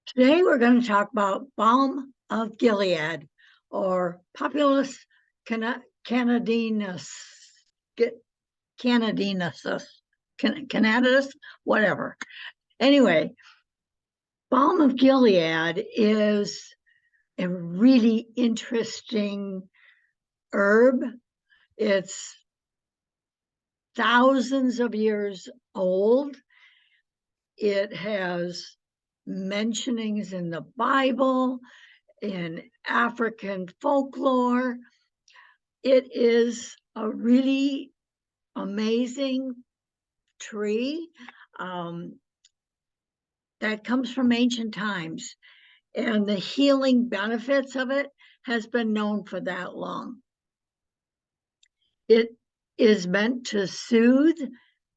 Today we're going to talk about Balm of Gilead, or Populus Canadinus, Canadus, whatever. Anyway, Balm of Gilead is a really interesting herb. It's thousands of years old. It has mentionings in the Bible, in African folklore. It is a really amazing tree that comes from ancient times, and the healing benefits of it has been known for that long. It is meant to soothe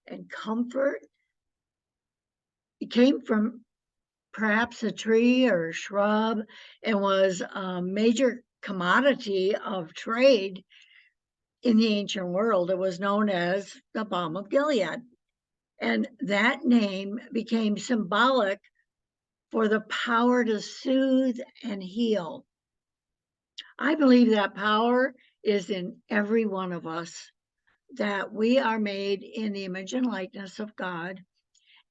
and comfort. It came from perhaps a tree or a shrub and was a major commodity of trade in the ancient world. It was known as the Balm of Gilead. And that name became symbolic for the power to soothe and heal. I believe that power is in every one of us, that we are made in the image and likeness of God,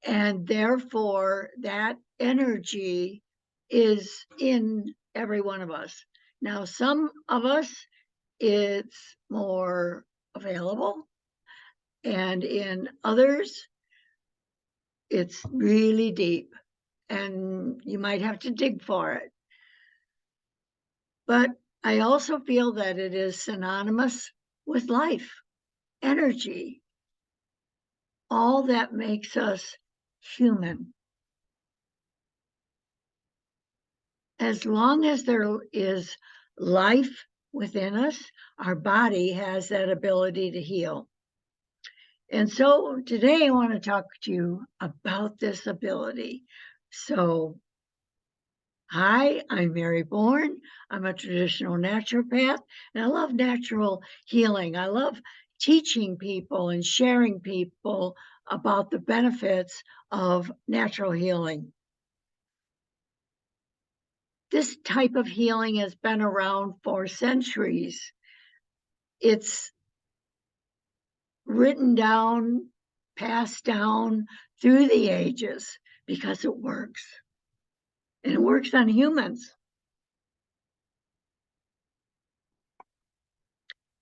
and therefore that energy is in every one of us. Now, some of us, it's more available, and in others, it's really deep, and you might have to dig for it. But I also feel that it is synonymous with life, energy, all that makes us human. As long as there is life within us, our body has that ability to heal. And so today I want to talk to you about this ability. So, hi, I'm Mary Bourne. I'm a traditional naturopath, and I love natural healing. I love teaching people and sharing people about the benefits of natural healing. This type of healing has been around for centuries. It's written down, passed down through the ages because it works. And it works on humans.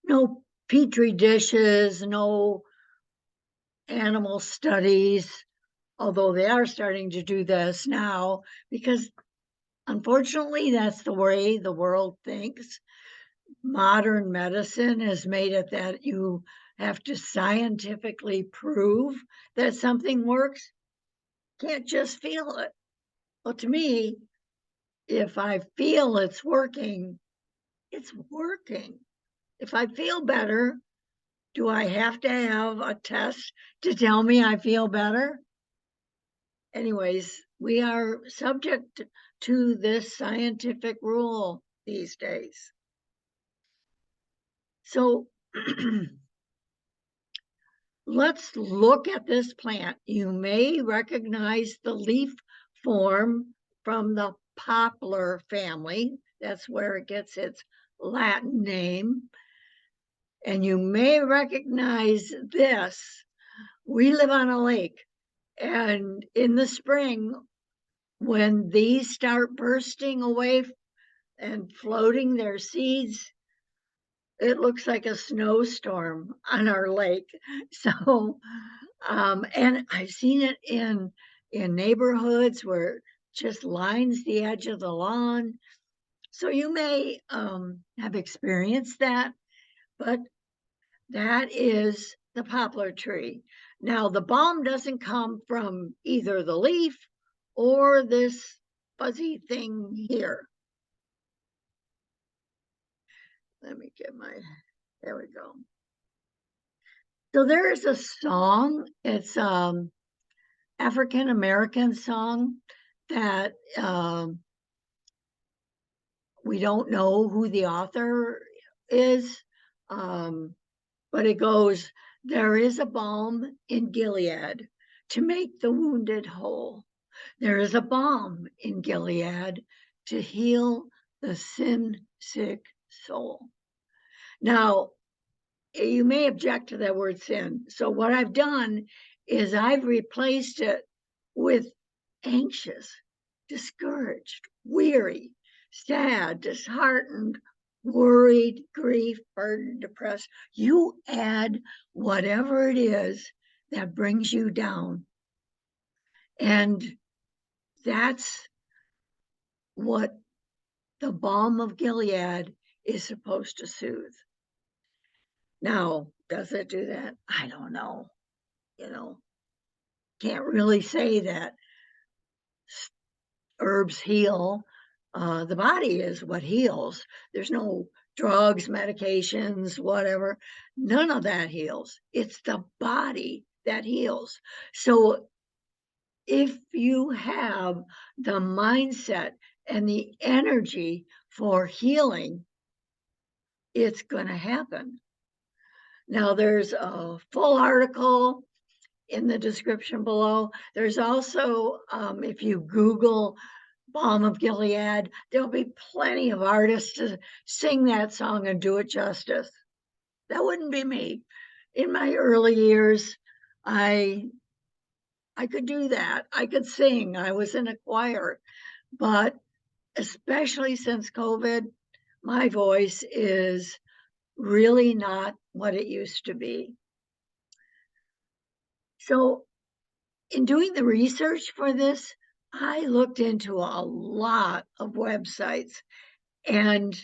No petri dishes, no animal studies, although they are starting to do this now because unfortunately that's the way the world thinks. Modern medicine has made it that you have to scientifically prove that something works. Can't just feel it. Well, to me, if I feel it's working, it's working. If I feel better, do I have to have a test to tell me I feel better? Anyways, we are subject to this scientific rule these days. So let's look at this plant. You may recognize the leaf form from the poplar family. That's where it gets its Latin name. And you may recognize this. We live on a lake, and in the spring, when these start bursting away and floating their seeds, it looks like a snowstorm on our lake. So, and I've seen it in neighborhoods where it just lines the edge of the lawn. So you may have experienced that, but that is the poplar tree. Now, the balm doesn't come from either the leaf or this fuzzy thing here. Let me get there we go. So there is a song, it's African American song that we don't know who the author is, but it goes, "There is a balm in Gilead to make the wounded whole." There is a balm in Gilead to heal the sin-sick soul. Now, you may object to that word sin. So what I've done is I've replaced it with anxious, discouraged, weary, sad, disheartened, worried, grief, burdened, depressed. You add whatever it is that brings you down. And that's what the balm of Gilead is supposed to soothe. Now, does it do that? I don't know. Can't really say that herbs heal. The body is what heals. There's no drugs, medications, whatever. None of that heals. It's the body that heals. So if you have the mindset and the energy for healing, it's going to happen. Now, there's a full article in the description below. There's also, if you Google Balm of Gilead, there'll be plenty of artists to sing that song and do it justice. That wouldn't be me. In my early years, I could do that. I could sing. I was in a choir. But especially since COVID, my voice is really not what it used to be. So in doing the research for this, I looked into a lot of websites and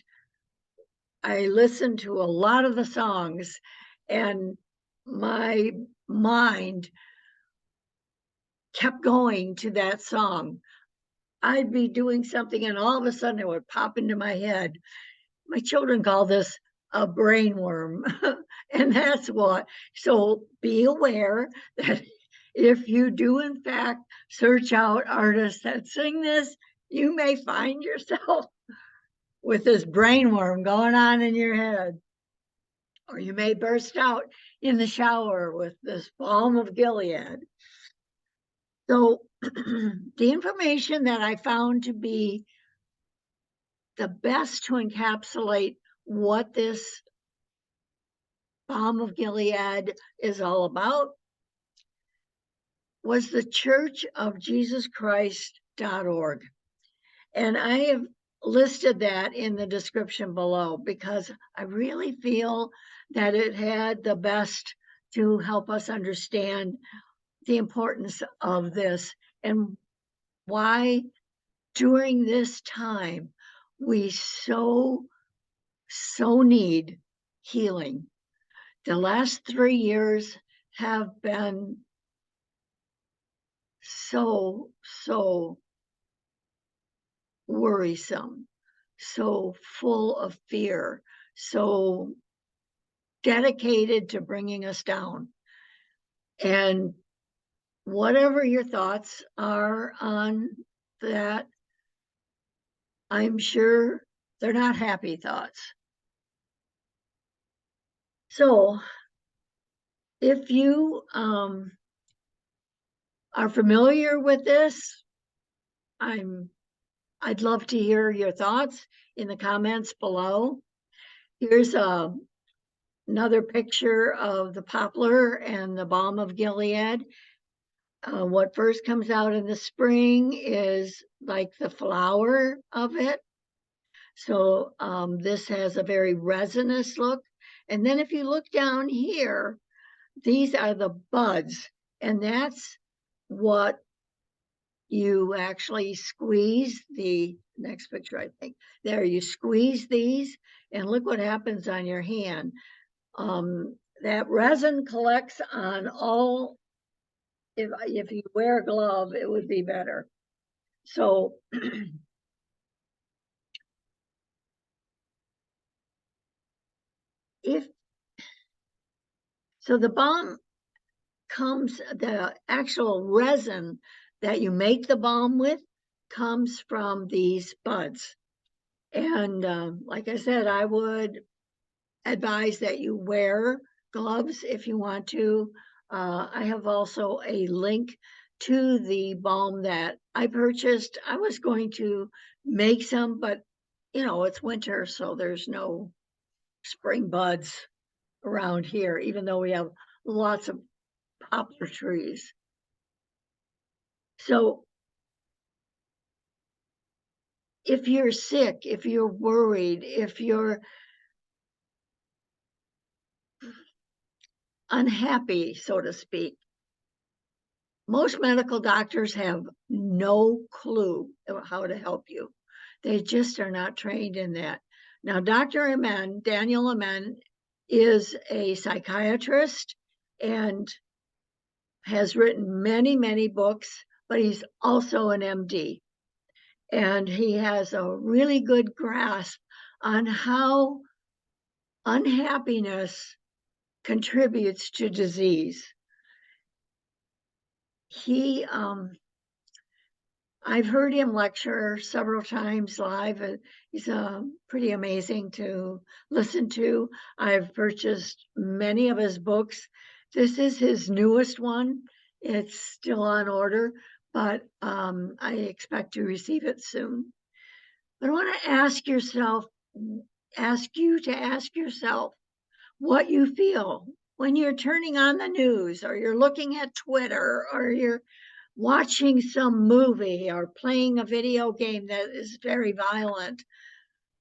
I listened to a lot of the songs, and my mind kept going to that song. I'd be doing something and all of a sudden it would pop into my head. My children call this a brainworm, and that's what. So be aware that if you do in fact search out artists that sing this, you may find yourself with this brainworm going on in your head. Or you may burst out in the shower with this balm of Gilead. So the information that I found to be the best to encapsulate what this balm of Gilead is all about was the Church of Jesus Christ.org. And I have listed that in the description below because I really feel that it had the best to help us understand the importance of this and why during this time we so need healing. The last 3 years have been so worrisome, so full of fear, so dedicated to bringing us down. And whatever your thoughts are on that, I'm sure they're not happy thoughts. So if you are familiar with this, I'd love to hear your thoughts in the comments below. Here's another picture of the poplar and the balm of Gilead. What first comes out in the spring is like the flower of it. So this has a very resinous look. And then if you look down here, these are the buds. And that's what you actually squeeze the next picture, I think. There, you squeeze these and look what happens on your hand. That resin collects on all, if you wear a glove, it would be better. So the balm comes, the actual resin that you make the balm with comes from these buds. And like I said, I would advise that you wear gloves if you want to. I have also a link to the balm that I purchased. I was going to make some, but it's winter, so there's no spring buds around here, even though we have lots of poplar trees. So if you're sick, if you're worried, if you're unhappy, so to speak, most medical doctors have no clue how to help you. They just are not trained in that. Now, Dr. Amen, Daniel Amen, is a psychiatrist and has written many, many books, but he's also an MD. And he has a really good grasp on how unhappiness contributes to disease. I've heard him lecture several times live. He's pretty amazing to listen to. I've purchased many of his books. This is his newest one. It's still on order, but I expect to receive it soon. But I want to ask you to ask yourself what you feel when you're turning on the news or you're looking at Twitter or you're watching some movie or playing a video game that is very violent.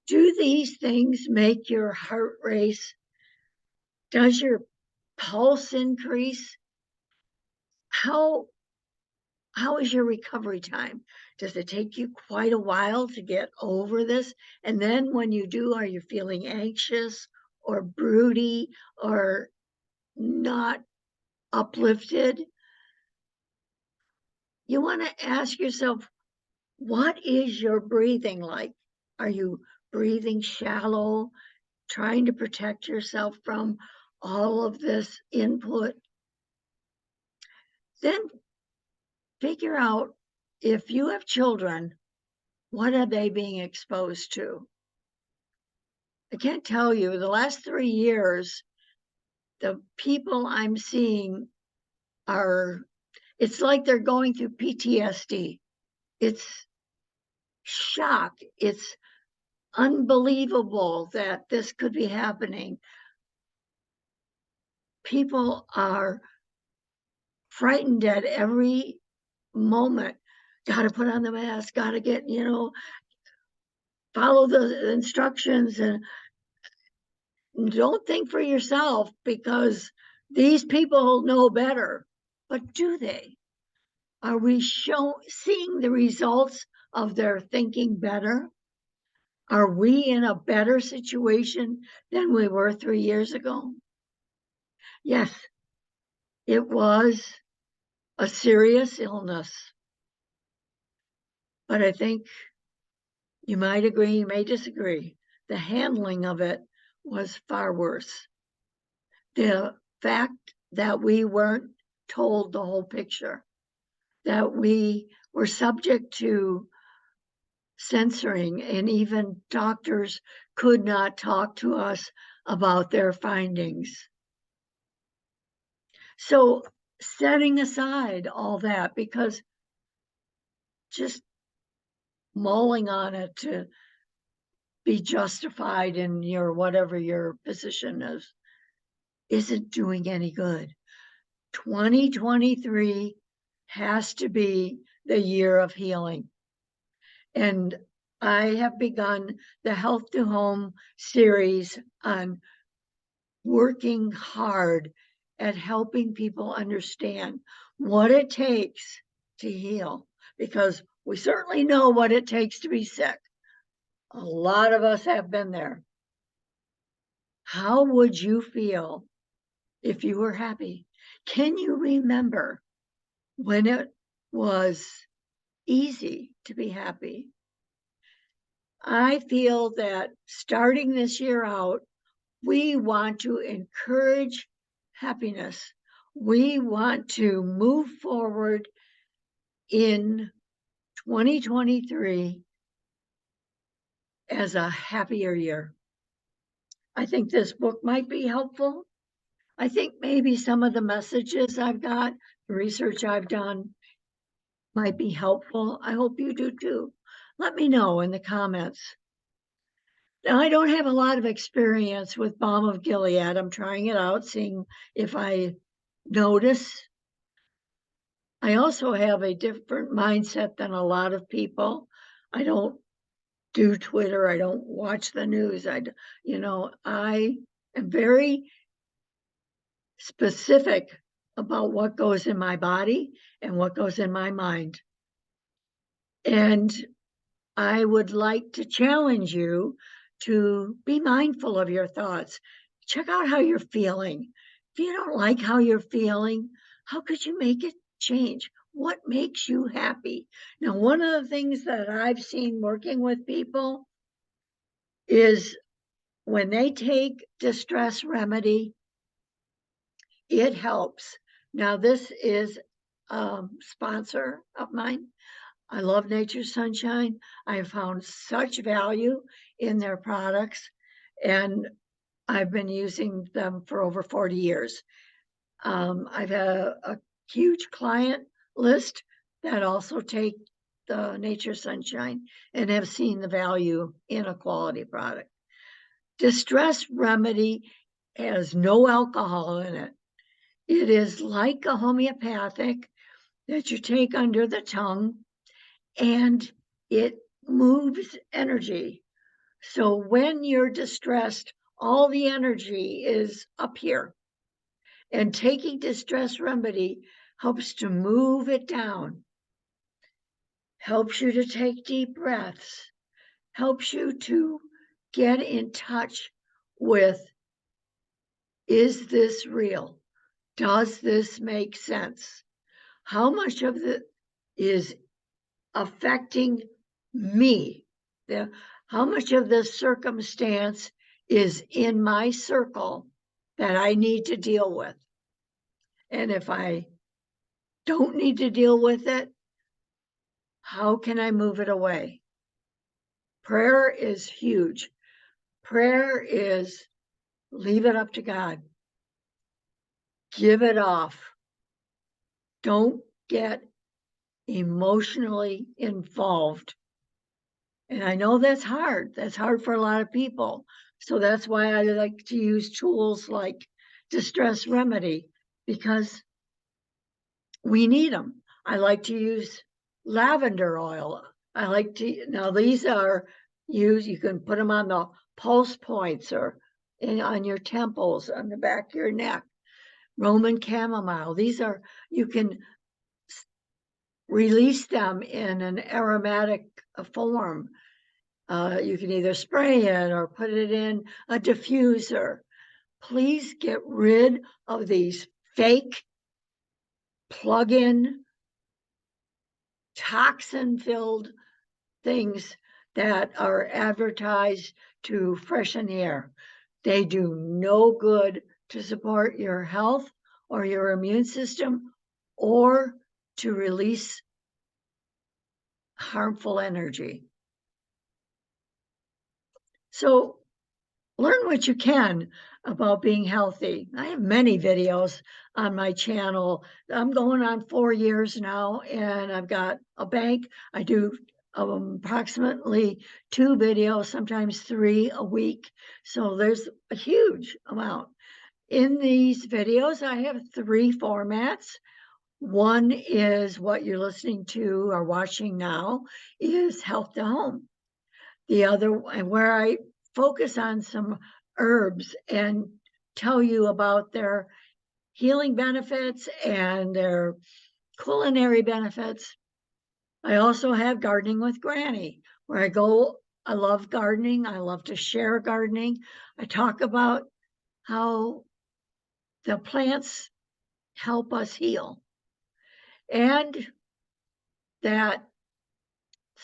Do these things make your heart race? Does your pulse increase? How is your recovery time? Does it take you quite a while to get over this? And then when you do, are you feeling anxious or broody or not uplifted? You want to ask yourself, what is your breathing like? Are you breathing shallow, trying to protect yourself from all of this input? Then figure out, if you have children, what are they being exposed to? I can't tell you, the last 3 years, the people I'm seeing it's like they're going through PTSD. It's shock. It's unbelievable that this could be happening. People are frightened at every moment. Got to put on the mask, got to get, follow the instructions, and don't think for yourself because these people know better. But do they? Are we seeing the results of their thinking better? Are we in a better situation than we were 3 years ago? Yes, it was a serious illness. But I think you might agree, you may disagree. The handling of it was far worse. The fact that we weren't told the whole picture, that we were subject to censoring, and even doctors could not talk to us about their findings. So setting aside all that, because just mulling on it to be justified in your whatever your position is isn't doing any good. 2023 has to be the year of healing. And I have begun the Health to Home series on working hard at helping people understand what it takes to heal, because we certainly know what it takes to be sick. A lot of us have been there. How would you feel if you were happy? Can you remember when it was easy to be happy? I feel that starting this year out, we want to encourage happiness. We want to move forward in 2023 as a happier year. I think this book might be helpful. I think maybe some of the messages I've got, the research I've done, might be helpful. I hope you do too. Let me know in the comments. Now, I don't have a lot of experience with Balm of Gilead. I'm trying it out, seeing if I notice. I also have a different mindset than a lot of people. I don't do Twitter. I don't watch the news. I am very specific about what goes in my body and what goes in my mind. And I would like to challenge you to be mindful of your thoughts. Check out how you're feeling. If you don't like how you're feeling, how could you make it change? What makes you happy? Now, one of the things that I've seen working with people is when they take distress remedy, it helps. Now, this is a sponsor of mine. I love Nature's Sunshine. I have found such value in their products, and I've been using them for over 40 years. I've had a huge client list that also take the Nature's Sunshine and have seen the value in a quality product. Distress remedy has no alcohol in it. It is like a homeopathic that you take under the tongue, and it moves energy. So when you're distressed, all the energy is up here. And taking distress remedy helps to move it down, helps you to take deep breaths, helps you to get in touch with, is this real? Does this make sense? How much of it is affecting me? How much of this circumstance is in my circle that I need to deal with? And if I don't need to deal with it, how can I move it away? Prayer is huge. Prayer is leave it up to God. Give it off. Don't get emotionally involved. And I know that's hard. That's hard for a lot of people. So that's why I like to use tools like distress remedy, because we need them. I like to use lavender oil. I like to, now these are used, you can put them on the pulse points or on your temples, on the back of your neck. Roman chamomile. These are, you can release them in an aromatic form. You can either spray it or put it in a diffuser. Please get rid of these fake plug-in toxin-filled things that are advertised to freshen the air. They do no good to support your health or your immune system or to release harmful energy. So learn what you can about being healthy. I have many videos on my channel. I'm going on 4 years now, and I've got a bank. I do approximately 2 videos, sometimes 3 a week. So there's a huge amount. In these videos, I have 3 formats. One is what you're listening to or watching now is Health to Home. The other, where I focus on some herbs and tell you about their healing benefits and their culinary benefits. I also have Gardening with Granny, where I love gardening. I love to share gardening. I talk about how the plants help us heal, and that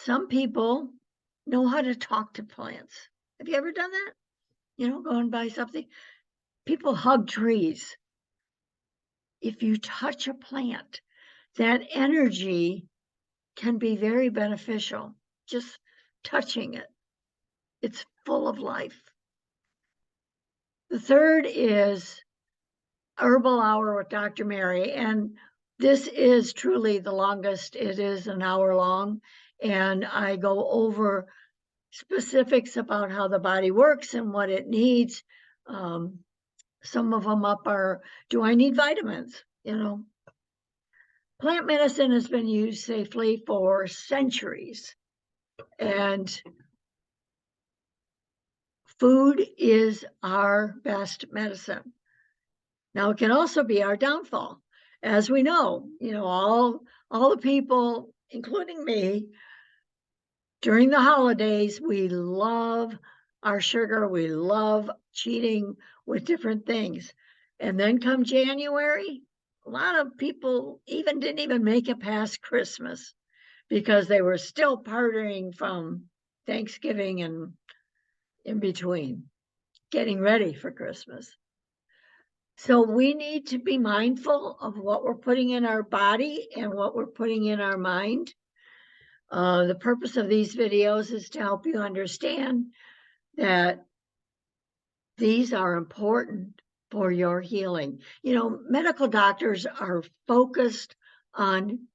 some people know how to talk to plants. Have you ever done that? Go and buy something. People hug trees. If you touch a plant, that energy can be very beneficial. Just touching it. It's full of life. The third is Herbal Hour with Dr. Mary. And This is truly the longest. It is an hour long, and I go over specifics about how the body works and what it needs. Some of them up are, do I need vitamins? Plant medicine has been used safely for centuries, and food is our best medicine. Now, it can also be our downfall. As we know, all the people, including me, during the holidays, we love our sugar. We love cheating with different things. And then come January, a lot of people didn't even make it past Christmas because they were still partying from Thanksgiving and in between, getting ready for Christmas. So we need to be mindful of what we're putting in our body and what we're putting in our mind. The purpose of these videos is to help you understand that these are important for your healing. Medical doctors are focused on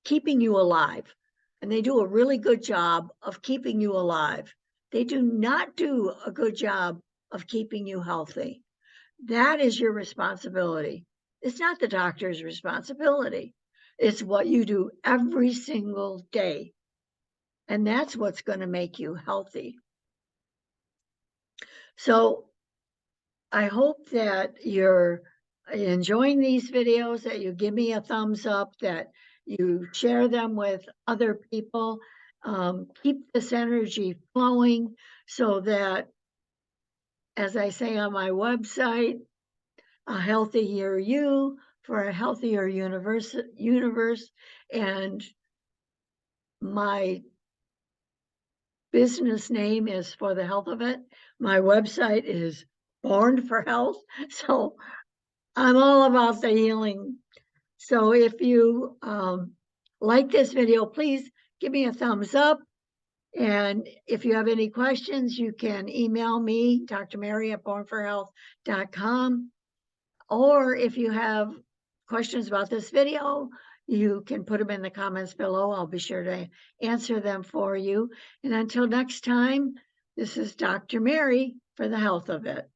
keeping you alive, and they do a really good job of keeping you alive. They do not do a good job of keeping you healthy. That is your responsibility. It's not the doctor's responsibility. It's what you do every single day. And that's what's going to make you healthy. So I hope that you're enjoying these videos, that you give me a thumbs up, that you share them with other people. Keep this energy flowing so that, as I say on my website, a healthier you for a healthier universe. And my business name is For the Health of It. My website is Born for Health. So I'm all about the healing. So if you like this video, please give me a thumbs up. And if you have any questions, you can email me, Dr. Mary at bornforhealth.com. Or if you have questions about this video, you can put them in the comments below. I'll be sure to answer them for you. And until next time, this is Dr. Mary for the Health of It.